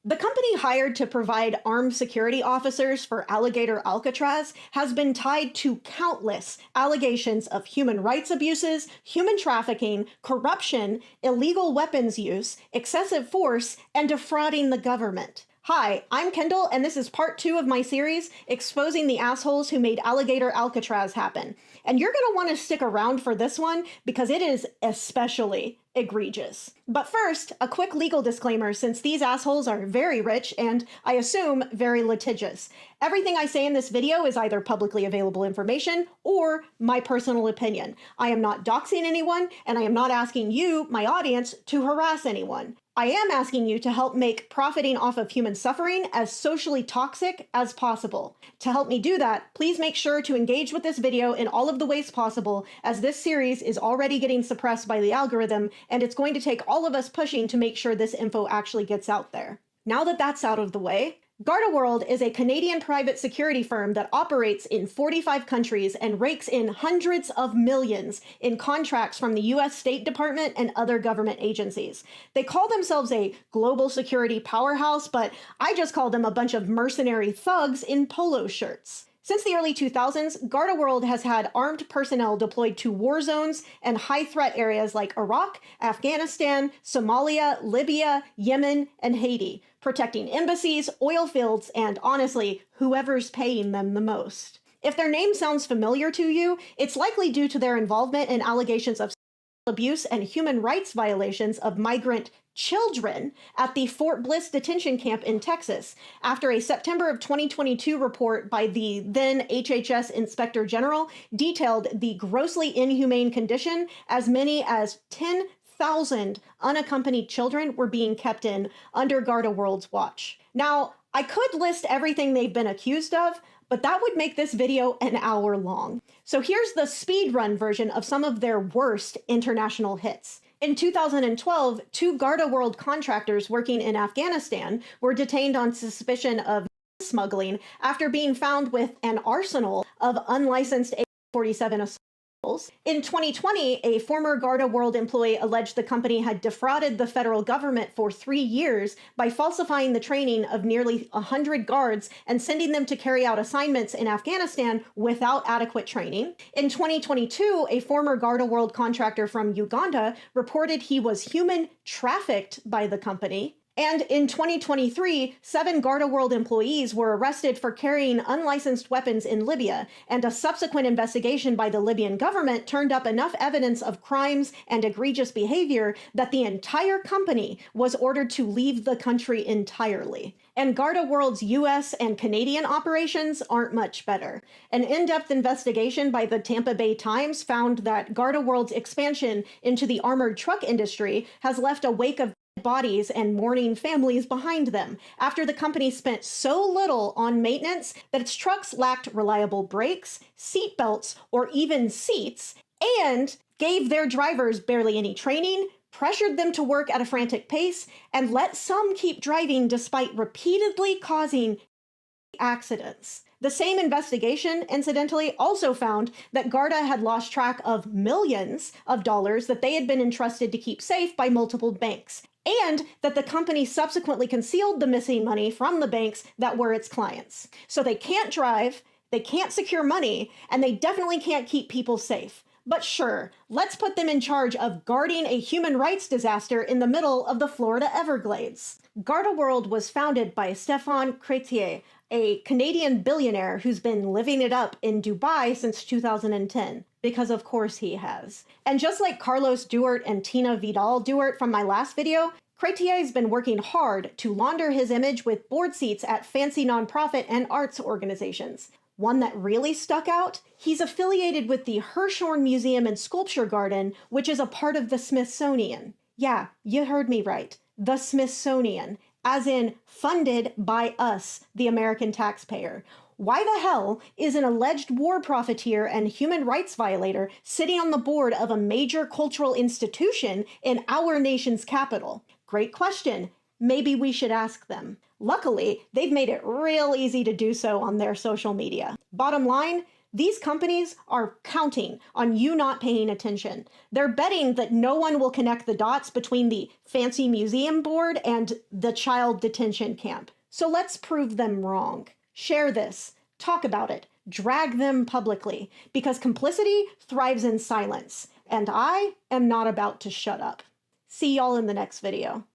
The company hired to provide armed security officers for Alligator Alcatraz has been tied to countless allegations of human rights abuses, human trafficking, corruption, illegal weapons use, excessive force, and defrauding the government. Hi, I'm Kendall, and this is part 2 of my series, exposing the assholes who made Alligator Alcatraz happen. And you're going to want to stick around for this one because it is especially egregious. But first, a quick legal disclaimer since these assholes are very rich and, I assume, very litigious. Everything I say in this video is either publicly available information or my personal opinion. I am not doxing anyone, and I am not asking you, my audience, to harass anyone. I am asking you to help make profiting off of human suffering as socially toxic as possible. To help me do that, please make sure to engage with this video in all of the ways possible, as this series is already getting suppressed by the algorithm, and it's going to take all of us pushing to make sure this info actually gets out there. Now that that's out of the way, GardaWorld is a Canadian private security firm that operates in 45 countries and rakes in hundreds of millions in contracts from the US State Department and other government agencies. They call themselves a global security powerhouse, but I just call them a bunch of mercenary thugs in polo shirts. Since the early 2000s, GardaWorld has had armed personnel deployed to war zones and high-threat areas like Iraq, Afghanistan, Somalia, Libya, Yemen, and Haiti, protecting embassies, oil fields, and honestly, whoever's paying them the most. If their name sounds familiar to you, it's likely due to their involvement in allegations of abuse and human rights violations of migrant children at the Fort Bliss detention camp in Texas, after a September of 2022 report by the then HHS Inspector General detailed the grossly inhumane condition as many as 10,000 unaccompanied children were being kept in under GardaWorld's watch. Now, I could list everything they've been accused of, but that would make this video an hour long. So here's the speedrun version of some of their worst international hits. In 2012, 2 GardaWorld contractors working in Afghanistan were detained on suspicion of smuggling after being found with an arsenal of unlicensed AK-47 assault rifles. In 2020, a former GardaWorld employee alleged the company had defrauded the federal government for 3 years by falsifying the training of nearly 100 guards and sending them to carry out assignments in Afghanistan without adequate training. In 2022, a former GardaWorld contractor from Uganda reported he was human trafficked by the company. And in 2023, 7 GardaWorld employees were arrested for carrying unlicensed weapons in Libya, and a subsequent investigation by the Libyan government turned up enough evidence of crimes and egregious behavior that the entire company was ordered to leave the country entirely. And GardaWorld's US and Canadian operations aren't much better. An in-depth investigation by the Tampa Bay Times found that GardaWorld's expansion into the armored truck industry has left a wake of bodies and mourning families behind them after the company spent so little on maintenance that its trucks lacked reliable brakes, seat belts, or even seats, and gave their drivers barely any training, pressured them to work at a frantic pace, and let some keep driving despite repeatedly causing accidents. The same investigation, incidentally, also found that Garda had lost track of millions of dollars that they had been entrusted to keep safe by multiple banks, and that the company subsequently concealed the missing money from the banks that were its clients. So they can't drive, they can't secure money, and they definitely can't keep people safe. But sure, let's put them in charge of guarding a human rights disaster in the middle of the Florida Everglades. GardaWorld was founded by Stéphane Crétier, a Canadian billionaire who's been living it up in Dubai since 2010, because of course he has. And just like Carlos Duarte and Tina Vidal Duarte from my last video, Crétier has been working hard to launder his image with board seats at fancy nonprofit and arts organizations. One that really stuck out? He's affiliated with the Hirshhorn Museum and Sculpture Garden, which is a part of the Smithsonian. Yeah, you heard me right. The Smithsonian, as in funded by us, the American taxpayer. Why the hell is an alleged war profiteer and human rights violator sitting on the board of a major cultural institution in our nation's capital? Great question. Maybe we should ask them. Luckily, they've made it real easy to do so on their social media. Bottom line, These companies are counting on you not paying attention. They're betting that no one will connect the dots between the fancy museum board and the child detention camp. So let's prove them wrong. Share this, talk about it, drag them publicly, because complicity thrives in silence, and I am not about to shut up. See y'all in the next video.